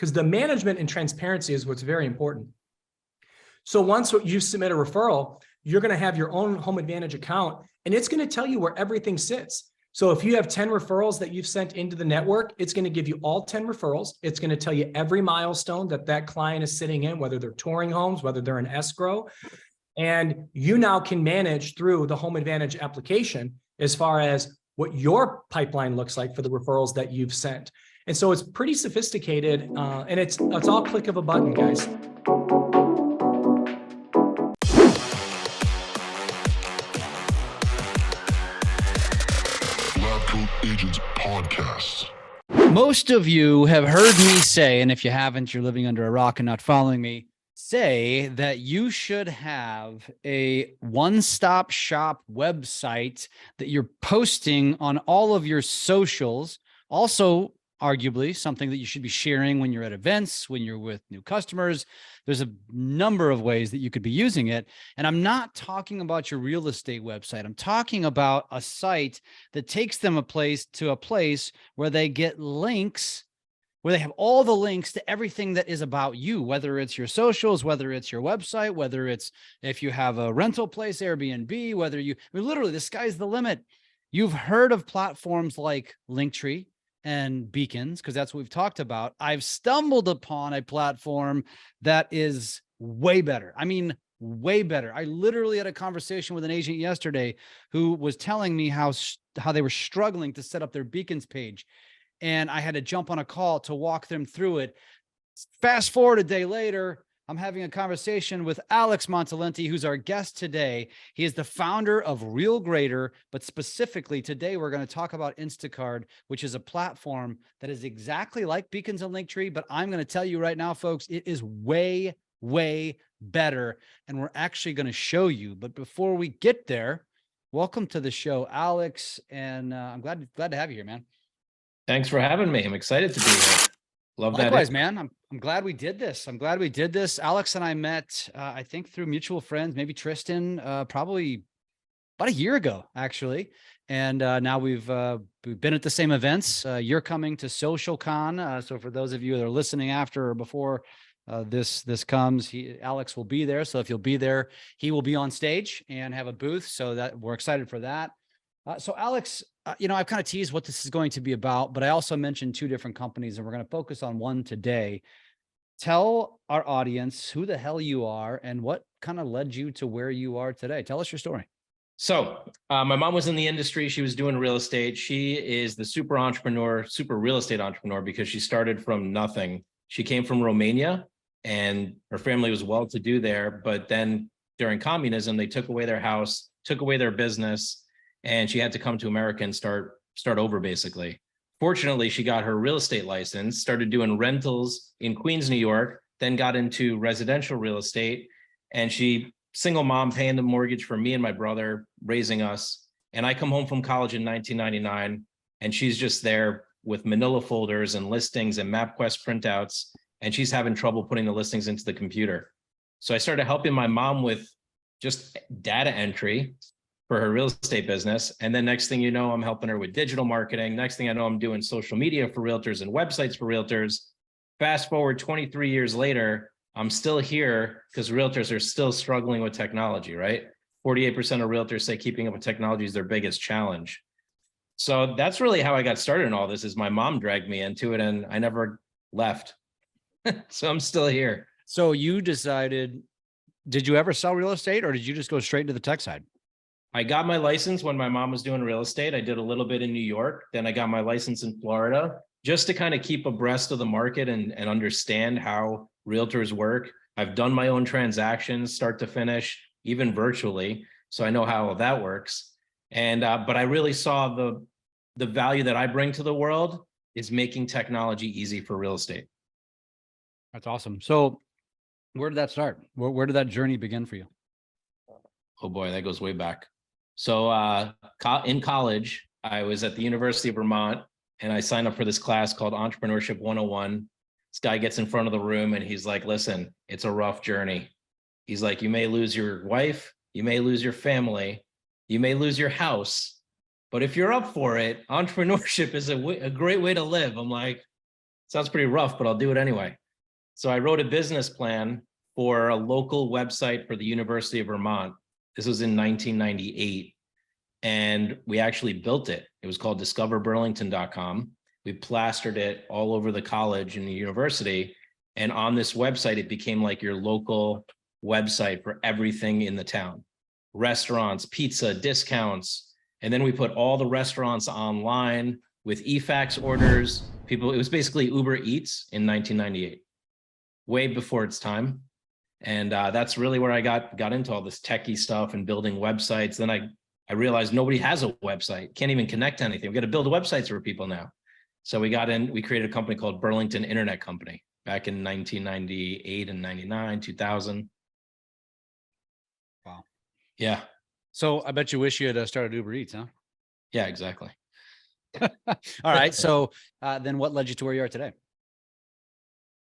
because the management and transparency is what's very important. So once you submit a referral, you're going to have your own Home Advantage account, and it's going to tell you where everything sits. So if you have 10 referrals that you've sent into the network, it's going to give you all 10 referrals. It's going to tell you every milestone that that client is sitting in, whether they're touring homes, whether they're in escrow. And you now can manage through the Home Advantage application as far as what your pipeline looks like for the referrals that you've sent. And so it's pretty sophisticated, and it's all click of a button, guys. LabCoatAgents podcast. Most of you have heard me say, and if you haven't, you're living under a rock and not following me, say that you should have a one-stop shop website that you're posting on all of your socials. Also, arguably, something that you should be sharing when you're at events, when you're with new customers. There's a number of ways that you could be using it. And I'm not talking about your real estate website. I'm talking about a site that takes them a place where they get links, where they have all the links to everything that is about you, whether it's your socials, whether it's your website, whether it's if you have a rental place, Airbnb, literally the sky's the limit. You've heard of platforms like Linktree and Beacons, because that's what we've talked about. I've stumbled upon a platform that is way better. I mean, way better. I literally had a conversation with an agent yesterday who was telling me how they were struggling to set up their Beacons page. And I had to jump on a call to walk them through it. Fast forward a day later, I'm having a conversation with Alex Montalenti, who's our guest today. He is the founder of Real Grader, but specifically today, we're going to talk about InstaCard, which is a platform that is exactly like Beacons and Linktree, but I'm going to tell you right now, folks, it is way, way better. And we're actually going to show you. But before we get there, welcome to the show, Alex. And I'm glad to have you here, man. Thanks for having me. I'm excited to be here. Love that. Likewise, man. I'm glad we did this. Alex and I met, I think through mutual friends, maybe Tristan, probably about a year ago, actually. And now we've been at the same events. You're coming to SocialCon. So for those of you that are listening after or before this comes, Alex will be there. So if you'll be there, he will be on stage and have a booth. So that we're excited for that. So Alex, I've kind of teased what this is going to be about, but I also mentioned two different companies, and we're going to focus on one today. Tell our audience who the hell you are and what kind of led you to where you are today. Tell us your story. So my mom was in the industry. She was doing real estate. She is the super real estate entrepreneur, because she started from nothing. She came from Romania, and her family was well-to-do there. But then during communism, they took away their house, took away their business, and she had to come to America and start over, basically. Fortunately, she got her real estate license, started doing rentals in Queens, New York, then got into residential real estate. And single mom, paying the mortgage for me and my brother, raising us. And I come home from college in 1999, and she's just there with manila folders and listings and MapQuest printouts, and she's having trouble putting the listings into the computer. So I started helping my mom with just data entry for her real estate business. And then next thing you know, I'm helping her with digital marketing. Next thing I know, I'm doing social media for realtors and websites for realtors. Fast forward 23 years later, I'm still here because realtors are still struggling with technology, right? 48% of realtors say keeping up with technology is their biggest challenge. So that's really how I got started in all this, is my mom dragged me into it, and I never left. So I'm still here. So you decided, did you ever sell real estate, or did you just go straight into the tech side? I got my license when my mom was doing real estate. I did a little bit in New York. Then I got my license in Florida, just to kind of keep abreast of the market and understand how realtors work. I've done my own transactions, start to finish, even virtually. So I know how that works. And but I really saw the value that I bring to the world is making technology easy for real estate. That's awesome. So where did that start? Where did that journey begin for you? Oh boy, that goes way back. So in college, I was at the University of Vermont, and I signed up for this class called Entrepreneurship 101. This guy gets in front of the room and he's like, listen, it's a rough journey. He's like, you may lose your wife, you may lose your family, you may lose your house, but if you're up for it, entrepreneurship is a great way to live. I'm like, sounds pretty rough, but I'll do it anyway. So I wrote a business plan for a local website for the University of Vermont. This was in 1998. And we actually built it. It was called discoverburlington.com. We plastered it all over the college and the university. And on this website, it became like your local website for everything in the town. Restaurants, pizza, discounts. And then we put all the restaurants online with eFax orders. People, it was basically Uber Eats in 1998, way before its time. And that's really where I got into all this techie stuff and building websites. Then I realized nobody has a website, can't even connect to anything. We got to build websites for people now. So we created a company called Burlington Internet Company back in 1998 and 99, 2000. Wow. Yeah. So I bet you wish you had started Uber Eats, huh? Yeah, exactly. All right. So then what led you to where you are today?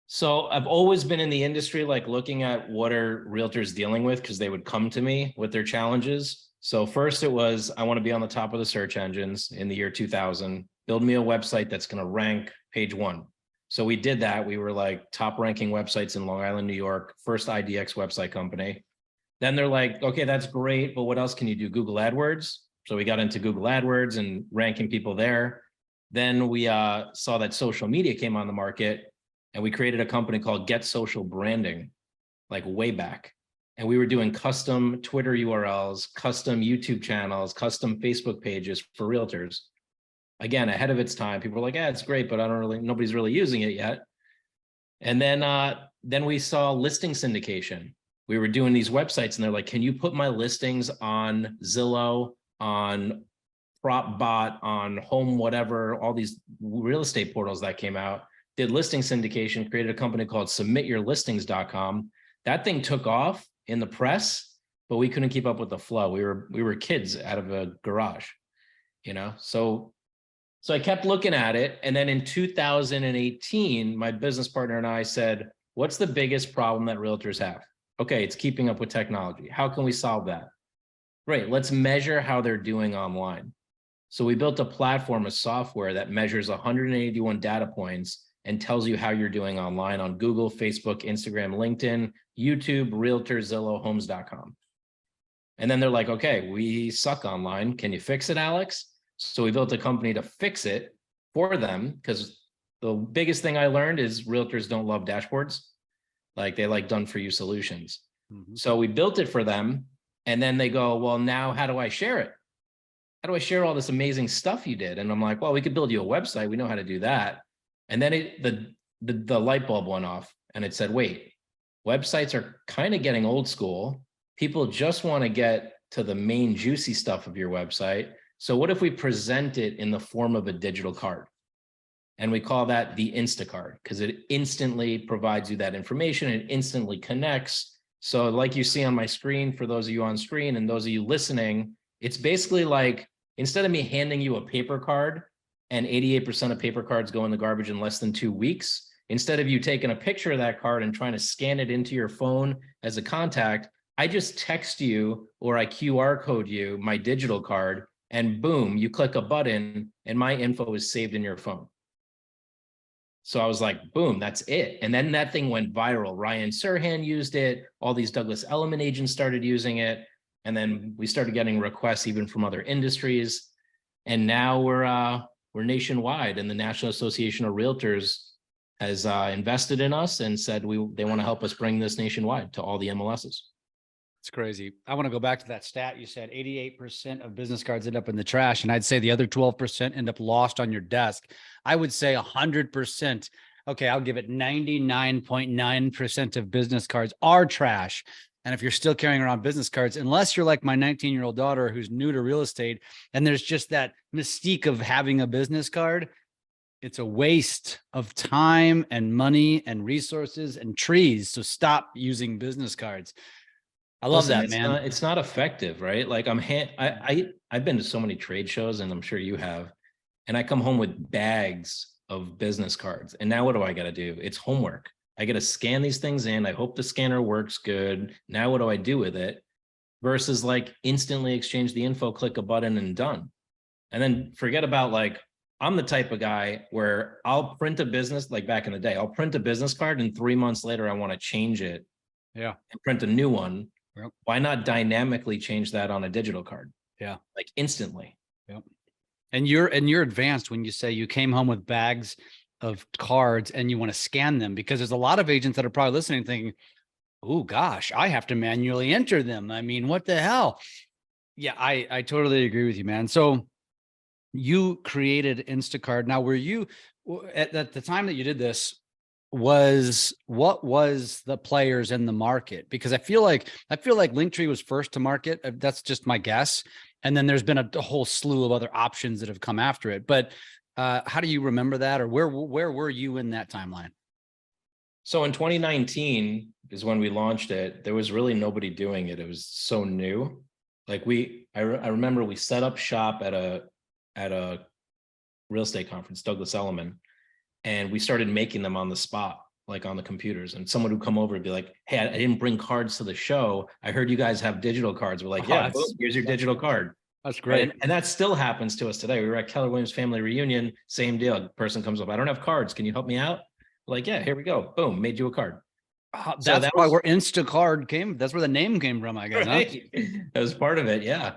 So I've always been in the industry, like looking at what are realtors dealing with, because they would come to me with their challenges. So first it was, I want to be on the top of the search engines in the year 2000, build me a website that's going to rank page 1. So we did that. We were like top ranking websites in Long Island, New York, first IDX website company. Then they're like, okay, that's great, but what else can you do? Google AdWords. So we got into Google AdWords and ranking people there. Then we saw that social media came on the market, and we created a company called Get Social Branding, like way back. And we were doing custom Twitter URLs, custom YouTube channels, custom Facebook pages for realtors. Again, ahead of its time. People were like, yeah, it's great, but nobody's really using it yet. And then we saw listing syndication. We were doing these websites and they're like, can you put my listings on Zillow, on PropBot, on Home, whatever, all these real estate portals that came out, did listing syndication, created a company called submityourlistings.com. That thing took off in the press, but we couldn't keep up with the flow. We were kids out of a garage, you know? So I kept looking at it. And then in 2018, my business partner and I said, what's the biggest problem that realtors have? Okay, it's keeping up with technology. How can we solve that? Great, let's measure how they're doing online. So we built a platform of software that measures 181 data points and tells you how you're doing online on Google, Facebook, Instagram, LinkedIn, YouTube, Realtor, Zillow, Homes.com. And then they're like, okay, we suck online. Can you fix it, Alex? So we built a company to fix it for them, because the biggest thing I learned is realtors don't love dashboards. Like, they like done-for-you solutions. Mm-hmm. So we built it for them, and then they go, well, now how do I share it? How do I share all this amazing stuff you did? And I'm like, well, we could build you a website. We know how to do that. And then the light bulb went off, and it said, wait, websites are kind of getting old school. People just want to get to the main juicy stuff of your website. So what if we present it in the form of a digital card? And we call that the InstaCard, because it instantly provides you that information. It instantly connects. So like you see on my screen, for those of you on screen and those of you listening, it's basically like, instead of me handing you a paper card, and 88% of paper cards go in the garbage in less than 2 weeks, instead of you taking a picture of that card and trying to scan it into your phone as a contact, I just text you, or I QR code you my digital card, and boom, you click a button and my info is saved in your phone. So I was like, boom, that's it. And then that thing went viral. Ryan Serhan used it. All these Douglas Elliman agents started using it. And then we started getting requests even from other industries. And now we're nationwide, and the National Association of Realtors has invested in us and said they want to help us bring this nationwide to all the MLSs. It's crazy. I want to go back to that stat. You said 88% of business cards end up in the trash, and I'd say the other 12% end up lost on your desk. I would say 100%. Okay, I'll give it 99.9% of business cards are trash. And if you're still carrying around business cards, unless you're like my 19-year-old daughter who's new to real estate, and there's just that mystique of having a business card, it's a waste of time and money and resources and trees. So stop using business cards. I love that, man. It's not effective, right? Like I've been to so many trade shows, and I'm sure you have, and I come home with bags of business cards. And now what do I got to do? It's homework. I got to scan these things in. I hope the scanner works good. Now what do I do with it? Versus like instantly exchange the info, click a button and done. And then forget about like I'm the type of guy where I'll print a business, like back in the day, I'll print a business card and 3 months later, I want to change it. Yeah. And print a new one. Yep. Why not dynamically change that on a digital card? Yeah. Like instantly. Yep. And you're advanced when you say you came home with bags of cards and you want to scan them, because there's a lot of agents that are probably listening thinking, oh gosh, I have to manually enter them. I mean, what the hell? Yeah, I totally agree with you, man. So you created Instacard. Now, were you at the time that you did this, what was the players in the market? Because I feel like Linktree was first to market. That's just my guess. And then there's been a whole slew of other options that have come after it. But how do you remember that, or where were you in that timeline? So in 2019 is when we launched it. There was really nobody doing it. It was so new. Like I remember we set up shop at a real estate conference, Douglas Elliman, and we started making them on the spot, like on the computers. And someone would come over and be like, hey, I didn't bring cards to the show. I heard you guys have digital cards. We're like, yeah, boom, here's your digital card. That's great. And that still happens to us today. We were at Keller Williams family reunion, same deal. A person comes up, I don't have cards. Can you help me out? We're like, yeah, here we go. Boom, made you a card. That's why where Instacard came. That's where the name came from, I guess. Right? Huh? That was part of it. Yeah.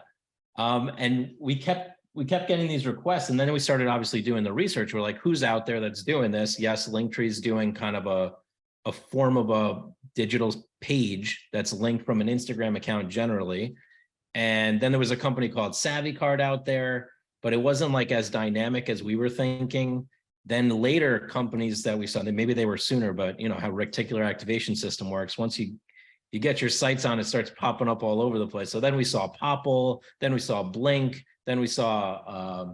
And we kept getting these requests, and then we started obviously doing the research. We're like, who's out there that's doing this? Yes, Linktree's doing kind of a form of a digital page that's linked from an Instagram account generally. And then there was a company called Savvy Card out there, but it wasn't like as dynamic as we were thinking. Then later companies that we saw, maybe they were sooner, but you know how reticular activation system works. Once you get your sights on, it starts popping up all over the place. So then we saw Popple, then we saw Blink, then we saw,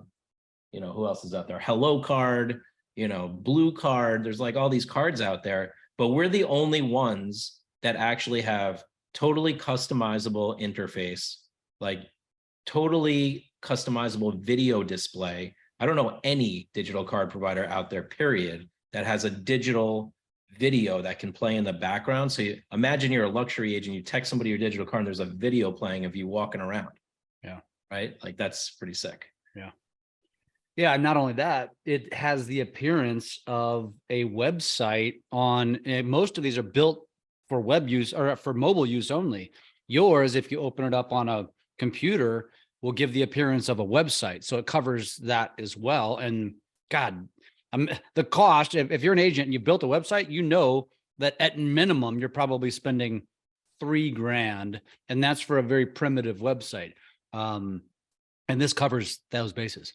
who else is out there? Hello Card, Blue Card. There's like all these cards out there, but we're the only ones that actually have totally customizable interface, like totally customizable video display. I don't know any digital card provider out there, period, that has a digital video that can play in the background. So imagine you're a luxury agent, you text somebody your digital card and there's a video playing of you walking around. Yeah. Right? Like that's pretty sick. Yeah. Yeah. And not only that, it has the appearance of a website most of these are built for web use or for mobile use only. Yours, if you open it up on a computer, will give the appearance of a website. So it covers that as well. And God, the cost, if you're an agent and you built a website, you know that at minimum, you're probably spending $3,000, and that's for a very primitive website. And this covers those bases.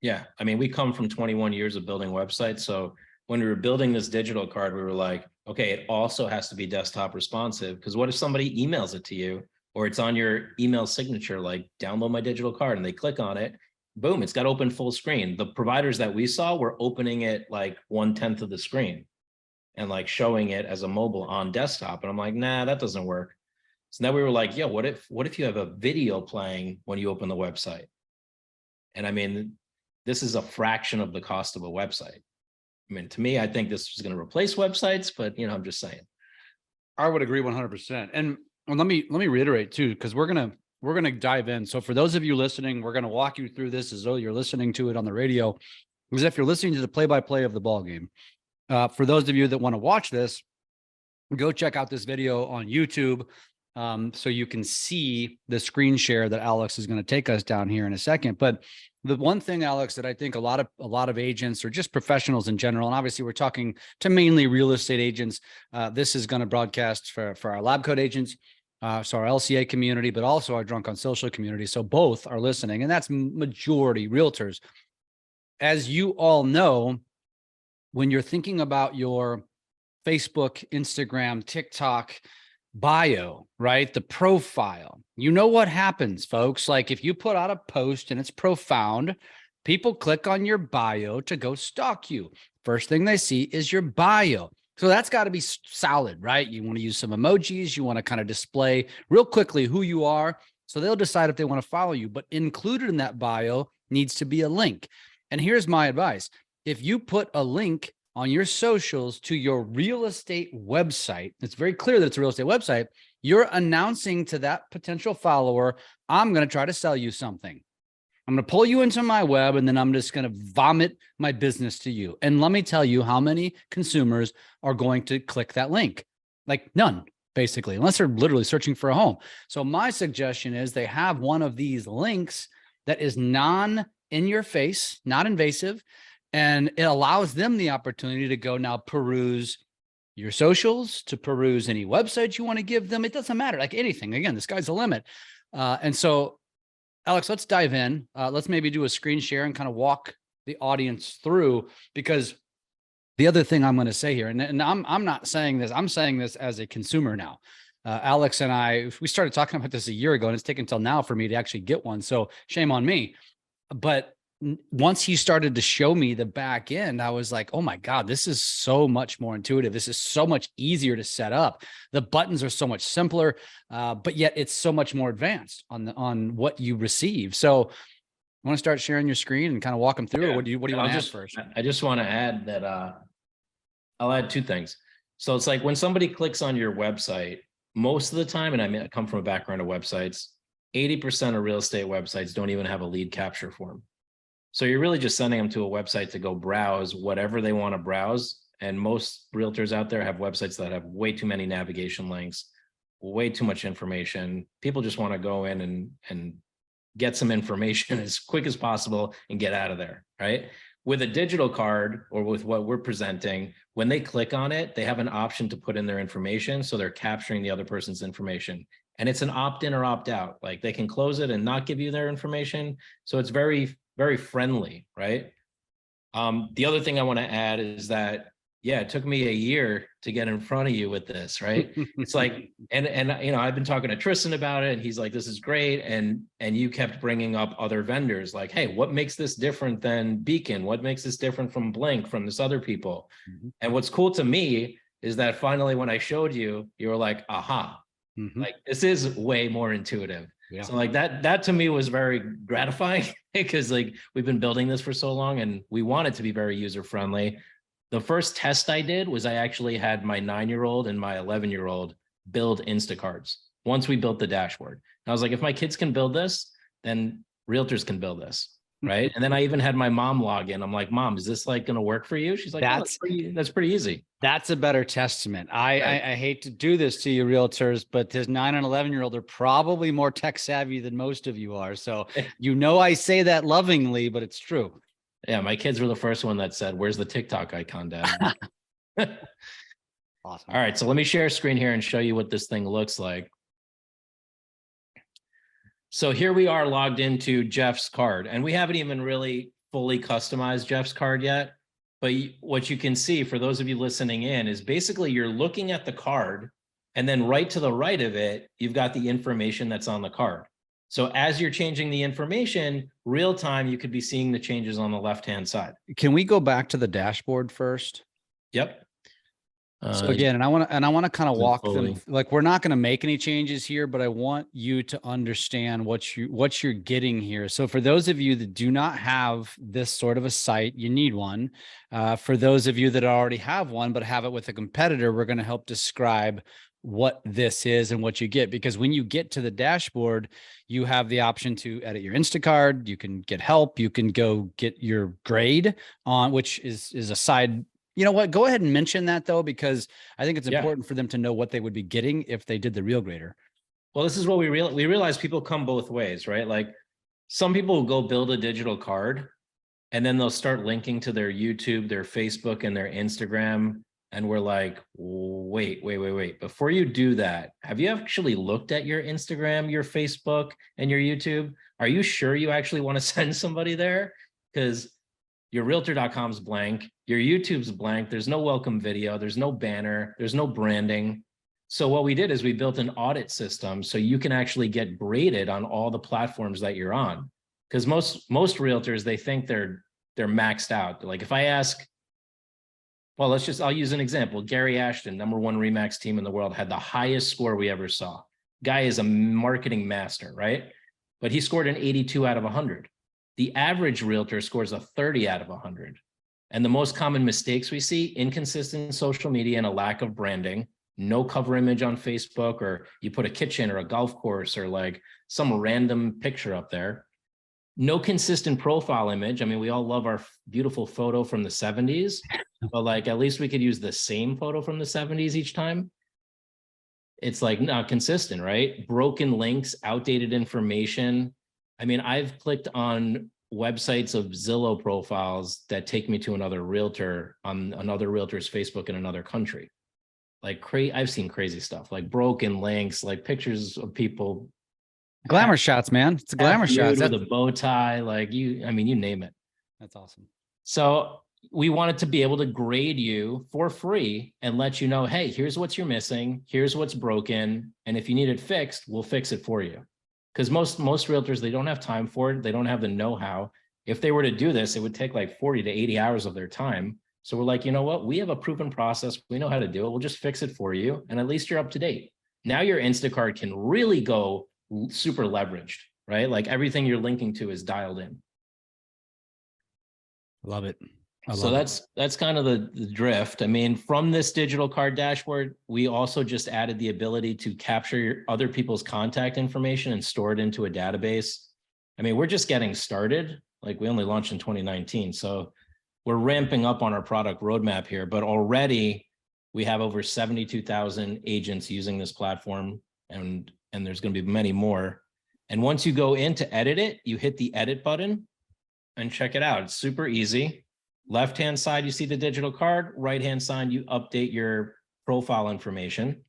Yeah. I mean, we come from 21 years of building websites. So when we were building this digital card, we were like, okay, it also has to be desktop responsive, because what if somebody emails it to you or it's on your email signature, like download my digital card, and they click on it, boom, it's got open full screen. The providers that we saw were opening it like 1/10 of the screen and like showing it as a mobile on desktop. And I'm like, nah, that doesn't work. So now we were like, yeah, what if you have a video playing when you open the website? And I mean, this is a fraction of the cost of a website. I mean, to me, I think this is going to replace websites, but I'm just saying. I would agree 100%. And let me reiterate too, because we're gonna dive in. So for those of you listening, we're gonna walk you through this as though you're listening to it on the radio, as if you're listening to the play-by-play of the ball game. For those of you that want to watch this, go check out this video on YouTube, so you can see the screen share that Alex is going to take us down here in a second. But the one thing, Alex, that I think a lot of agents or just professionals in general, and obviously we're talking to mainly real estate agents. This is going to broadcast for our LabCoatAgents, so our LCA community, but also our Drunk on Social community. So both are listening, and that's majority realtors. As you all know, when you're thinking about your Facebook, Instagram, TikTok bio, right? The profile, you know what happens, folks. Like if you put out a post and it's profound, people click on your bio to go stalk you. First thing they see is your bio. So that's got to be solid, right? You want to use some emojis. You want to kind of display real quickly who you are. So they'll decide if they want to follow you, but included in that bio needs to be a link. And here's my advice. If you put a link on your socials to your real estate website, it's very clear that it's a real estate website, you're announcing to that potential follower, I'm going to try to sell you something. I'm going to pull you into my web, and then I'm just going to vomit my business to you. And let me tell you how many consumers are going to click that link. Like none, basically, unless they're literally searching for a home. So my suggestion is they have one of these links that is in your face, not invasive. And it allows them the opportunity to go now peruse your socials, to peruse any websites you want to give them. It doesn't matter, like anything. Again, the sky's the limit. And so, Alex, let's dive in. Let's maybe do a screen share and kind of walk the audience through, because the other thing I'm going to say here, and I'm not saying this, I'm saying this as a consumer now. Alex and I, we started talking about this a year ago, and it's taken until now for me to actually get one. So shame on me. But once he started to show me the back end, I was like, oh my God, this is so much more intuitive. This is so much easier to set up. The buttons are so much simpler, but yet it's so much more advanced on what you receive. So I want to start sharing your screen and kind of walk them through. Or what do you want to add first? I just want to add that I'll add two things. So it's like when somebody clicks on your website, most of the time, and I come from a background of websites, 80% of real estate websites don't even have a lead capture form. So you're really just sending them to a website to go browse whatever they want to browse. And most realtors out there have websites that have way too many navigation links, way too much information. People just want to go in and get some information as quick as possible and get out of there, right? With a digital card, or with what we're presenting, when they click on it, they have an option to put in their information. So they're capturing the other person's information. And it's an opt-in or opt-out. Like they can close it and not give you their information. So it's very, very friendly, right? The other thing I want to add is that, yeah, it took me a year to get in front of you with this, right? It's like, and you know, I've been talking to Tristan about it, and he's like, this is great. And you kept bringing up other vendors, like, hey, what makes this different than Beacon? What makes this different from Blink, from this other people? Mm-hmm. And what's cool to me is that finally, when I showed you, you were like, aha, mm-hmm. Like this is way more intuitive. Yeah. So like that to me was very gratifying, because like we've been building this for so long and we want it to be very user-friendly. The first test I did was I actually had my 9-year-old and my 11-year-old build Instacards once we built the dashboard. And I was like, if my kids can build this, then realtors can build this, right? And then I even had my mom log in. I'm like, Mom, is this like going to work for you? She's like, that's pretty easy. That's a better testament. I hate to do this to you realtors, but this 9 and 11-year-old are probably more tech savvy than most of you are. So, you know, I say that lovingly, but it's true. Yeah, my kids were the first one that said, where's the TikTok icon, Dad? Awesome. All right, so let me share a screen here and show you what this thing looks like. So here we are logged into Jeff's card, and we haven't even really fully customized Jeff's card yet. But what you can see, for those of you listening in, is basically you're looking at the card, and then right to the right of it, you've got the information that's on the card. So as you're changing the information, real time, you could be seeing the changes on the left-hand side. Can we go back to the dashboard first? Yep. So again, and I want to kind of walk them, like we're not going to make any changes here, but I want you to understand what you're getting here. So for those of you that do not have this sort of a site, you need one. For those of you that already have one, but have it with a competitor, we're going to help describe what this is and what you get, because when you get to the dashboard, you have the option to edit your InstaCard. You can get help. You can go get your grade on, which is a side. You know what? Go ahead and mention that though, because I think it's important for them to know what they would be getting if they did the real grader. Well, this is what we realize people come both ways, right? Like some people will go build a digital card and then they'll start linking to their YouTube, their Facebook, and their Instagram. And we're like, wait. Before you do that, have you actually looked at your Instagram, your Facebook, and your YouTube? Are you sure you actually want to send somebody there? Because your realtor.com's blank, your YouTube's blank, there's no welcome video, there's no banner, there's no branding. So what we did is we built an audit system so you can actually get graded on all the platforms that you're on. Because most realtors, they think they're maxed out. Like if I ask, well, I'll use an example. Gary Ashton, #1 Remax team in the world, had the highest score we ever saw. Guy is a marketing master, right? But he scored an 82 out of 100. The average realtor scores a 30 out of 100. And the most common mistakes we see, inconsistent social media and a lack of branding, no cover image on Facebook, or you put a kitchen or a golf course or like some random picture up there. No consistent profile image. I mean, we all love our beautiful photo from the 70s, but like at least we could use the same photo from the 70s each time. It's like not consistent, right? Broken links, outdated information. I mean, I've clicked on websites of Zillow profiles that take me to another realtor on another realtor's Facebook in another country. Like I've seen crazy stuff, like broken links, like pictures of people. Glamour shots, man. It's a glamour shots. With a bow tie, like I mean, you name it. That's awesome. So we wanted to be able to grade you for free and let you know, hey, here's what you're missing, here's what's broken, and if you need it fixed, we'll fix it for you. Because most realtors, they don't have time for it, they don't have the know-how. If they were to do this, it would take like 40 to 80 hours of their time. So we're like, you know what? We have a proven process. We know how to do it. We'll just fix it for you. And at least you're up to date. Now your Instacard can really go super leveraged, right? Like everything you're linking to is dialed in. Love it. So that's kind of the drift. I mean, from this digital card dashboard, we also just added the ability to capture other people's contact information and store it into a database. I mean, we're just getting started. Like we only launched in 2019. So we're ramping up on our product roadmap here, but already we have over 72,000 agents using this platform, and there's going to be many more. And once you go in to edit it, you hit the edit button and check it out. It's super easy. Left-hand side, you see the digital card. Right-hand side, you update your profile information.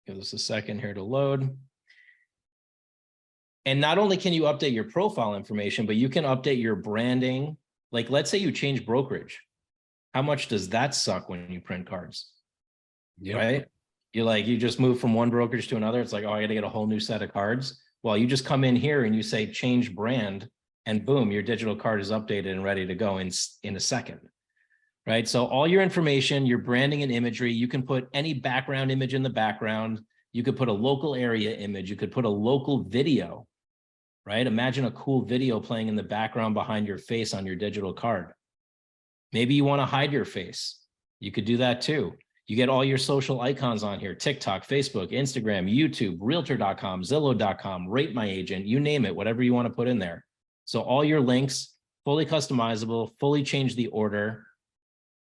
Give us a second here to load. And not only can you update your profile information, but you can update your branding. Like, let's say you change brokerage. How much does that suck when you print cards? Yep. Right? You just move from one brokerage to another. It's like, oh, I got to get a whole new set of cards. Well, you just come in here and you say change brand, and boom, your digital card is updated and ready to go in a second, right? So all your information, your branding and imagery, you can put any background image in the background. You could put a local area image. You could put a local video, right? Imagine a cool video playing in the background behind your face on your digital card. Maybe you want to hide your face. You could do that too. You get all your social icons on here: TikTok, Facebook, Instagram, YouTube, Realtor.com, Zillow.com, Rate My Agent, you name it, whatever you want to put in there. So all your links, fully customizable, fully change the order.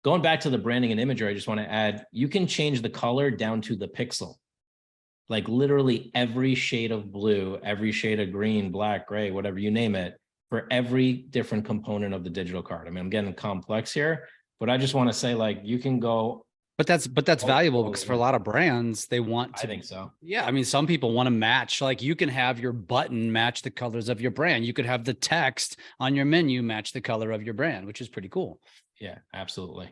Going back to the branding and imagery, I just want to add, you can change the color down to the pixel. Like literally every shade of blue, every shade of green, black, gray, whatever you name it, for every different component of the digital card. I mean, I'm getting complex here, but I just want to say, like, you can go. But that's valuable because for a lot of brands, they want to. I think so. Yeah. I mean, some people want to match, like you can have your button match the colors of your brand. You could have the text on your menu match the color of your brand, which is pretty cool. Yeah, absolutely.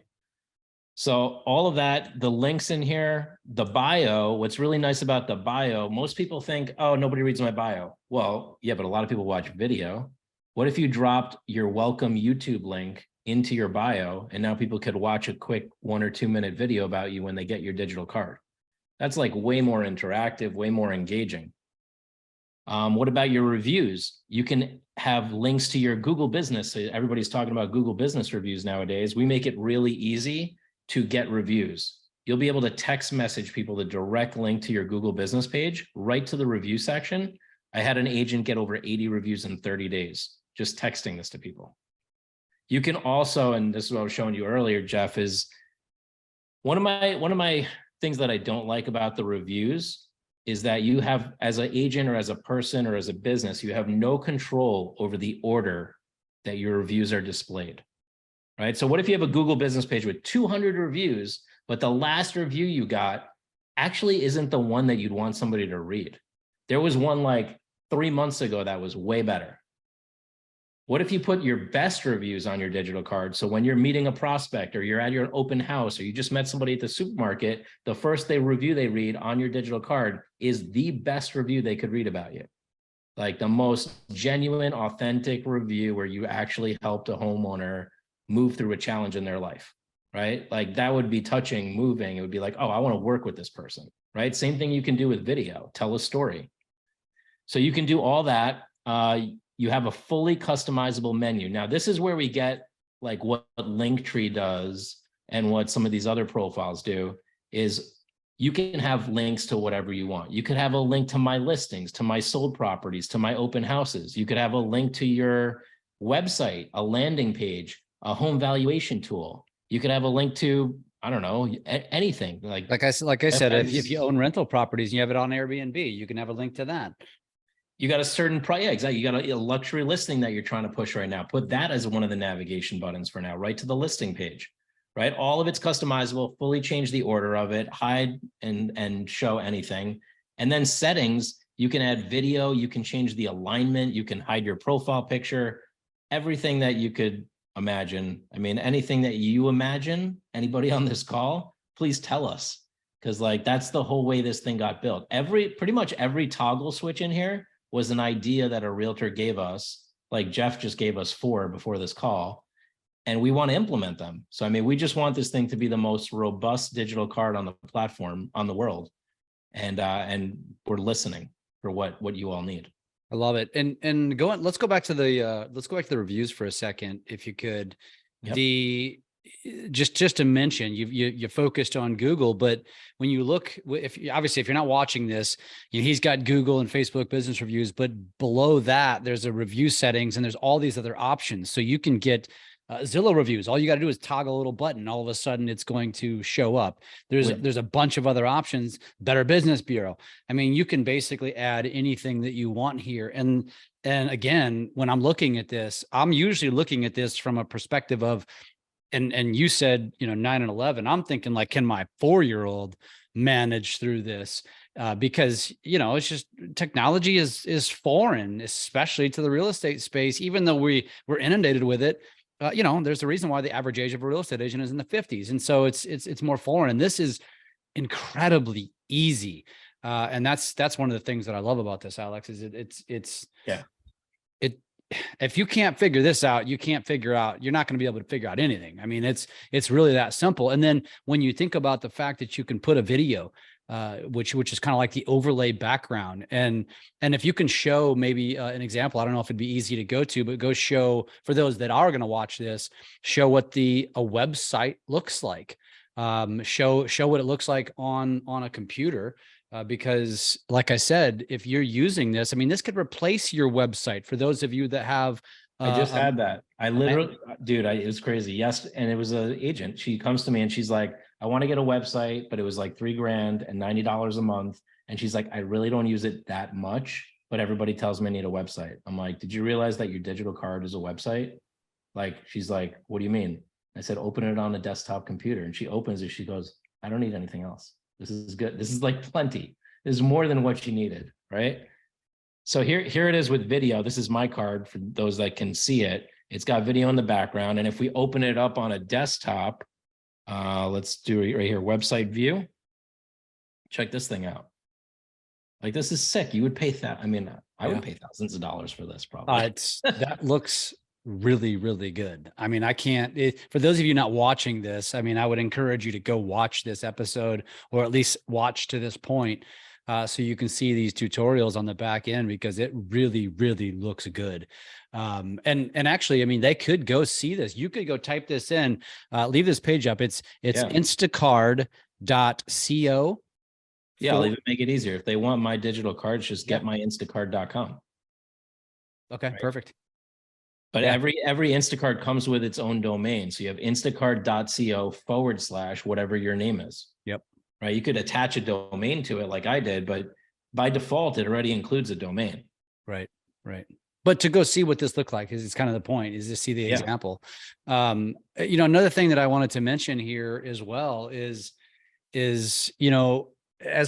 So all of that, the links in here, the bio, what's really nice about the bio, most people think, oh, nobody reads my bio. Well, yeah, but a lot of people watch video. What if you dropped your welcome YouTube link into your bio, and now people could watch a quick 1 or 2 minute video about you when they get your digital card? That's like way more interactive, way more engaging. What about your reviews? You can have links to your Google business. Everybody's talking about Google business reviews nowadays. We make it really easy to get reviews. You'll be able to text message people the direct link to your Google business page right to the review section. I had an agent get over 80 reviews in 30 days, just texting this to people. You can also, and this is what I was showing you earlier, Jeff, is one of my things that I don't like about the reviews is that you have, as an agent or as a person or as a business, you have no control over the order that your reviews are displayed, right? So what if you have a Google business page with 200 reviews, but the last review you got actually isn't the one that you'd want somebody to read? There was one like 3 months ago that was way better. What if you put your best reviews on your digital card? So when you're meeting a prospect or you're at your open house or you just met somebody at the supermarket, the first review they read on your digital card is the best review they could read about you. Like the most genuine, authentic review where you actually helped a homeowner move through a challenge in their life, right? Like that would be touching, moving. It would be like, oh, I want to work with this person, right? Same thing you can do with video, tell a story. So you can do all that. You have a fully customizable menu. Now, this is where we get like what Linktree does and what some of these other profiles do is you can have links to whatever you want. You could have a link to my listings, to my sold properties, to my open houses. You could have a link to your website, a landing page, a home valuation tool. You could have a link to, I don't know, anything. Like I said, if you own rental properties and you have it on Airbnb, you can have a link to that. You got a certain price. Yeah, exactly. You got a luxury listing that you're trying to push right now. Put that as one of the navigation buttons for now, right to the listing page, right? All of it's customizable, fully change the order of it, hide and show anything. And then settings, you can add video, you can change the alignment, you can hide your profile picture, everything that you could imagine. I mean, anything that you imagine, anybody on this call, please tell us. Because like, that's the whole way this thing got built. Pretty much every toggle switch in here was an idea that a realtor gave us, like Jeff just gave us 4 before this call, and we want to implement them. So, I mean, we just want this thing to be the most robust digital card on the platform, on the world. And we're listening for what you all need. I love it. And let's go back to the reviews for a second, if you could. Yep. Just to mention, you focused on Google, but when you look, if you're not watching this, he's got Google and Facebook business reviews, but below that there's a review settings and there's all these other options. So you can get Zillow reviews. All you got to do is toggle a little button. All of a sudden it's going to show up. There's a bunch of other options. Better Business Bureau. I mean, you can basically add anything that you want here. And again, when I'm looking at this, I'm usually looking at this from a perspective of, and you said, 9 and 11, I'm thinking like, can my 4-year-old manage through this? Because, it's just technology is foreign, especially to the real estate space, even though we're inundated with it. There's a reason why the average age of a real estate agent is in the 50s. And so it's more foreign. And this is incredibly easy. And that's one of the things that I love about this, Alex, is if you can't figure this out, you're not going to be able to figure out anything. I mean, it's really that simple. And then when you think about the fact that you can put a video, which is kind of like the overlay background. And if you can show maybe an example, I don't know if it'd be easy to go to, but go show, for those that are going to watch this, show what a website looks like. Show what it looks like on a computer. Because like I said, if you're using this, I mean, this could replace your website for those of you that have. I just had that. I literally, dude, it was crazy. Yes. And it was an agent. She comes to me and she's like, I want to get a website, but it was like $3,000 and $90 a month. And she's like, I really don't use it that much, but everybody tells me I need a website. I'm like, did you realize that your digital card is a website? Like, she's like, what do you mean? I said, open it on a desktop computer. And she opens it. She goes, I don't need anything else. This is good. This is like plenty. This is more than what you needed, right? So here it is with video. This is my card for those that can see it. It's got video in the background. And if we open it up on a desktop, let's do it right here, website view. Check this thing out. Like, this is sick. You would pay that. I mean, I would pay thousands of dollars for this probably. That looks really, really good. I mean, for those of you not watching this, I mean, I would encourage you to go watch this episode, or at least watch to this point, so you can see these tutorials on the back end, because it really, really looks good. And actually, I mean, they could go see this. You could go type this in, leave this page up. It's instacard.co. Yeah, I'll even make it easier. If they want my digital cards, just get my instacard.com. Okay, right? Perfect. But every Instacard comes with its own domain. So you have instacard.co/ whatever your name is. Yep. Right. You could attach a domain to it like I did, but by default, it already includes a domain. Right. Right. But to go see what this looked like is kind of the point, is to see the example. Another thing that I wanted to mention here as well is, as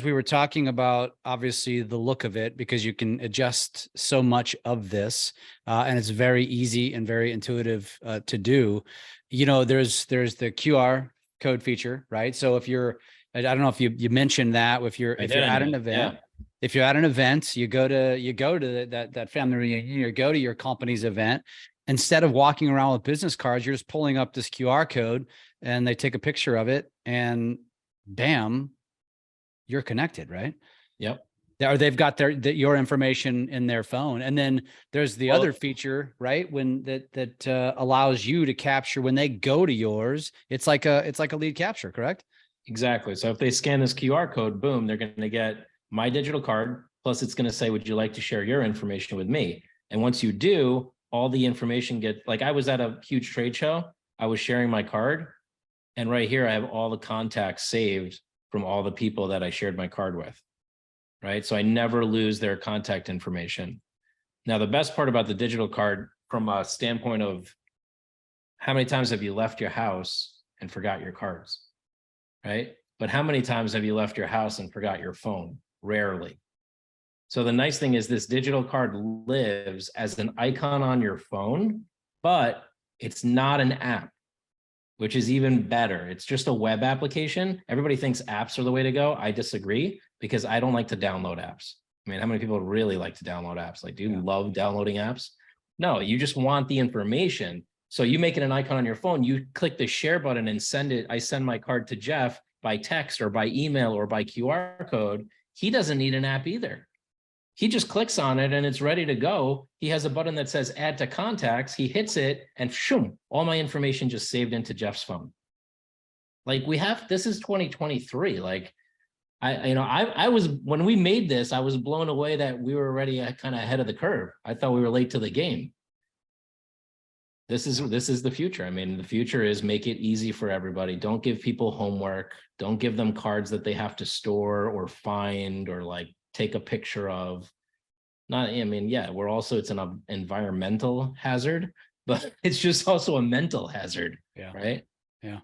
we were talking about, obviously the look of it, because you can adjust so much of this, and it's very easy and very intuitive to do. There's the QR code feature, right? So if I don't know if you mentioned that, if you're at an event, if you're at an event, you go to that family reunion, you go to your company's event, instead of walking around with business cards, you're just pulling up this QR code and they take a picture of it and bam, you're connected, right? Yep. Or they've got your information in their phone. And then there's the other feature, right? When that allows you to capture when they go to yours. It's like a lead capture, correct? Exactly. So if they scan this QR code, boom, they're going to get my digital card. Plus it's going to say, would you like to share your information with me? And once you do, all the information like I was at a huge trade show. I was sharing my card. And right here, I have all the contacts saved from all the people that I shared my card with. Right. So I never lose their contact information. Now, the best part about the digital card from a standpoint of how many times have you left your house and forgot your cards? Right? But how many times have you left your house and forgot your phone? Rarely. So the nice thing is this digital card lives as an icon on your phone, but it's not an app, which is even better. It's just a web application. Everybody thinks apps are the way to go. I disagree because I don't like to download apps. I mean, how many people really like to download apps? Like, do you love downloading apps? No, you just want the information. So you make it an icon on your phone, you click the share button and send it. I send my card to Jeff by text or by email or by QR code. He doesn't need an app either. He just clicks on it and it's ready to go. He has a button that says add to contacts. He hits it and shoom, all my information just saved into Jeff's phone. Like this is 2023. Like I was, when we made this, I was blown away that we were already kind of ahead of the curve. I thought we were late to the game. This is the future. I mean, the future is make it easy for everybody. Don't give people homework. Don't give them cards that they have to store or find or like take a picture of. I mean, yeah, it's an environmental hazard, but it's just also a mental hazard. Yeah. Right. Yeah.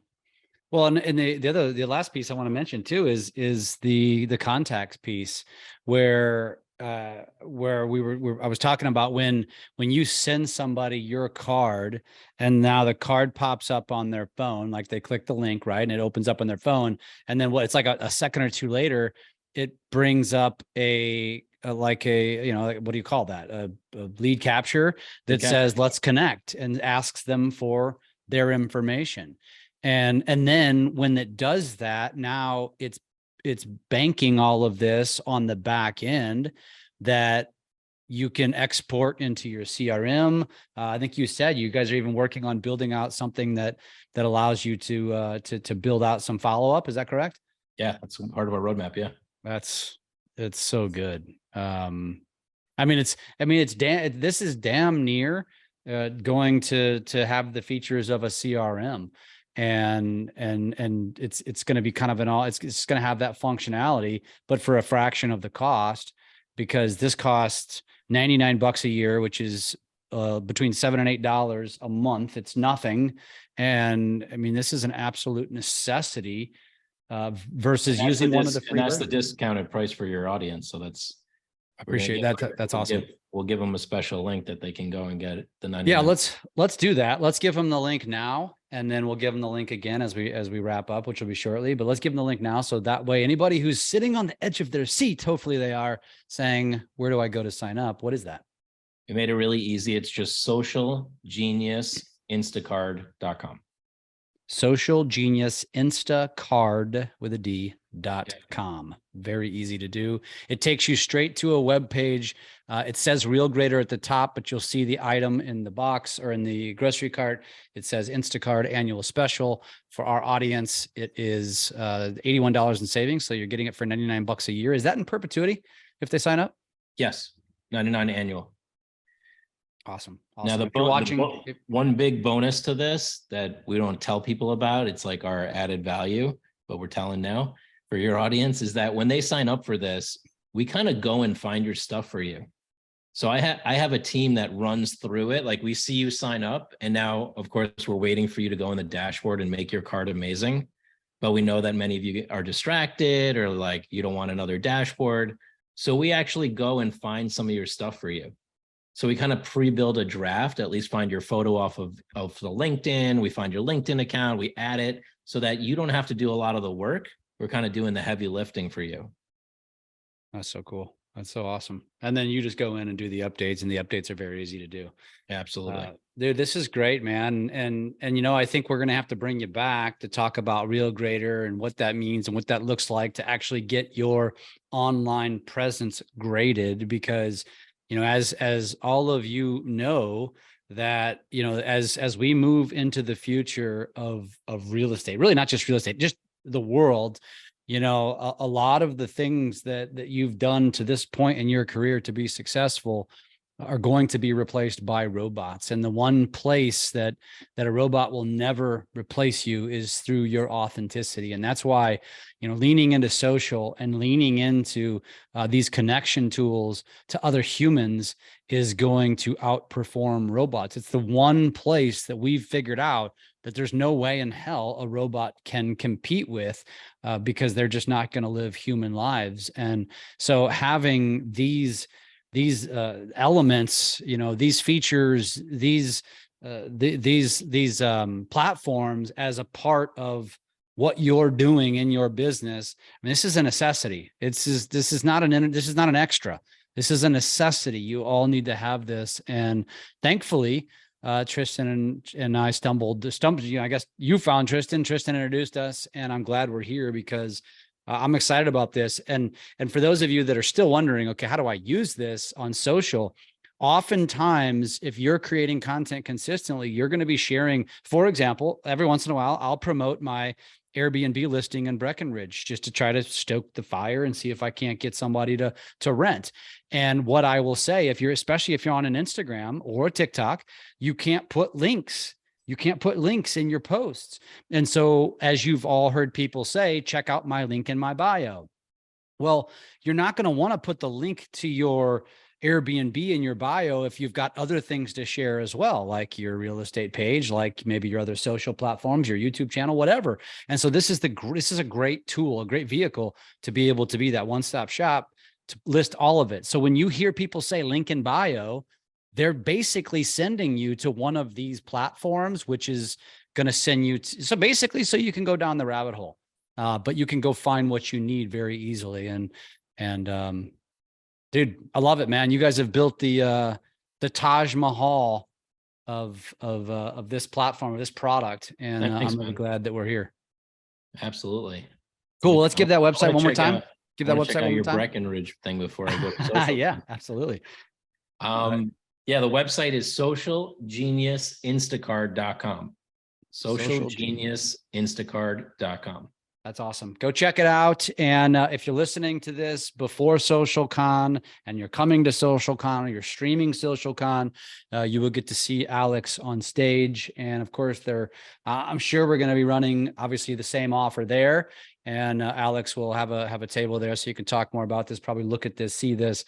Well, and the last piece I want to mention too is the contacts piece where I was talking about when you send somebody your card and now the card pops up on their phone, like they click the link, right? And it opens up on their phone. And then it's like a second or two later, it brings up what do you call that? A lead capture that says, let's connect, and asks them for their information. And then when it does that, now it's banking all of this on the back end that you can export into your CRM. I think you said you guys are even working on building out something that allows you to build out some follow-up. Is that correct? Yeah, that's part of our roadmap. Yeah. It's so good. This is damn near going to have the features of a CRM. And it's going to be kind of it's going to have that functionality, but for a fraction of the cost, because this costs $99 a year, which is between $7 and $8 a month. It's nothing. And I mean, this is an absolute necessity versus using one of the free. And that's the discounted price for your audience. So that's, I appreciate that. That's awesome. We'll give them a special link that they can go and get the 99. Yeah, let's do that. Let's give them the link now, and then we'll give them the link again as we wrap up, which will be shortly. But let's give them the link now, so that way anybody who's sitting on the edge of their seat, hopefully they are, saying, "Where do I go to sign up?" What is that? We made it really easy. It's just socialgeniusinstacard.com. socialgeniusinstacard.com. Very easy to do. It takes you straight to a web page. It says Real Grader at the top, but you'll see the item in the box or in the grocery cart. It says Instacard annual special. For our audience, it is $81 in savings. So you're getting it for $99 a year. Is that in perpetuity if they sign up? Yes, $99 annual. Awesome. Now, one big bonus to this that we don't tell people about, it's like our added value, but we're telling now for your audience, is that when they sign up for this, we kind of go and find your stuff for you. So I have a team that runs through it. Like, we see you sign up, and now, of course, we're waiting for you to go in the dashboard and make your card amazing. But we know that many of you are distracted, or like you don't want another dashboard. So we actually go and find some of your stuff for you. So we kind of pre-build a draft, at least find your photo off of the LinkedIn. We find your LinkedIn account, we add it so that you don't have to do a lot of the work. We're kind of doing the heavy lifting for you. That's so cool. That's so awesome. And then you just go in and do the updates, and the updates are very easy to do. Absolutely. Dude, this is great, man. And I think we're going to have to bring you back to talk about Real Grader and what that means and what that looks like to actually get your online presence graded, because as all of you know, that, as we move into the future of real estate, really not just real estate, just the world, you know, a lot of the things that you've done to this point in your career to be successful are going to be replaced by robots. And the one place that a robot will never replace you is through your authenticity. And that's why, you know, leaning into social and leaning into these connection tools to other humans is going to outperform robots. It's the one place that we've figured out that there's no way in hell a robot can compete with, because they're just not going to live human lives. And so having these elements, you know, these features, these platforms as a part of what you're doing in your business, I mean, this is a necessity. This is not an extra. This is a necessity. You all need to have this. And thankfully, Tristan and I stumbled. You know, I guess you found Tristan. Tristan introduced us, and I'm glad we're here because I'm excited about this. And for those of you that are still wondering, okay, how do I use this on social? Oftentimes, if you're creating content consistently, you're going to be sharing, for example, every once in a while, I'll promote my Airbnb listing in Breckenridge just to try to stoke the fire and see if I can't get somebody to rent. And what I will say, especially if you're on an Instagram or a TikTok, you can't put links. You can't put links in your posts. And so, as you've all heard people say, check out my link in my bio. Well, you're not going to want to put the link to your Airbnb in your bio if you've got other things to share as well, like your real estate page, like maybe your other social platforms, your YouTube channel, whatever. And so this is a great tool, a great vehicle to be able to be that one-stop shop to list all of it. So when you hear people say link in bio, they're basically sending you to one of these platforms, which is going to send you so you can go down the rabbit hole, but you can go find what you need very easily. And dude, I love it, man. You guys have built the Taj Mahal of this platform, of this product, and I'm really glad that we're here. Absolutely. Cool. Let's give that website one more time. Give that website check out one more your time. Breckenridge thing before I go to social. Yeah, absolutely. Yeah, the website is socialgeniusinstacard.com. Socialgeniusinstacard.com. That's awesome. Go check it out. And if you're listening to this before SocialCon and you're coming to SocialCon or you're streaming SocialCon, you will get to see Alex on stage. And of course, I'm sure we're going to be running obviously the same offer there. And Alex will have a table there so you can talk more about this, probably look at this, see this.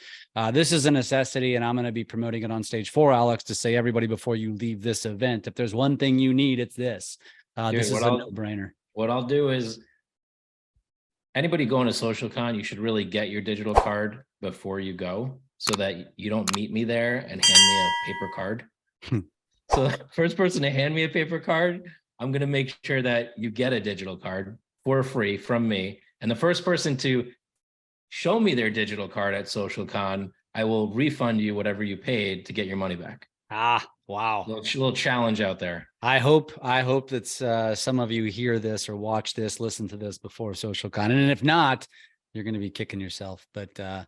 This is a necessity, and I'm going to be promoting it on stage for Alex to say, everybody, before you leave this event, if there's one thing you need, it's this. This is a no-brainer. What I'll do is, anybody going to SocialCon, you should really get your digital card before you go so that you don't meet me there and hand me a paper card. So the first person to hand me a paper card, I'm going to make sure that you get a digital card for free from me. And the first person to show me their digital card at SocialCon, I will refund you whatever you paid to get your money back. Wow. Little challenge out there. I hope that some of you hear this or watch this, listen to this before SocialCon. And if not, you're going to be kicking yourself. But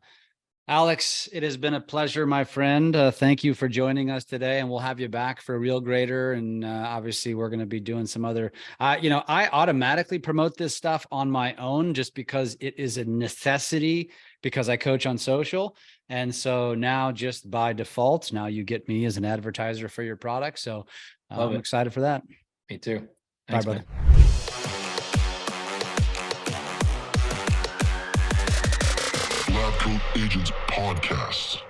Alex, it has been a pleasure, my friend. Thank you for joining us today, and we'll have you back for Real Grader. And obviously, we're going to be doing some other, I automatically promote this stuff on my own just because it is a necessity because I coach on social. And so now just by default, now you get me as an advertiser for your product. So I'm excited for that. Me too. Thanks, bye, brother. LabCoatAgents Podcast.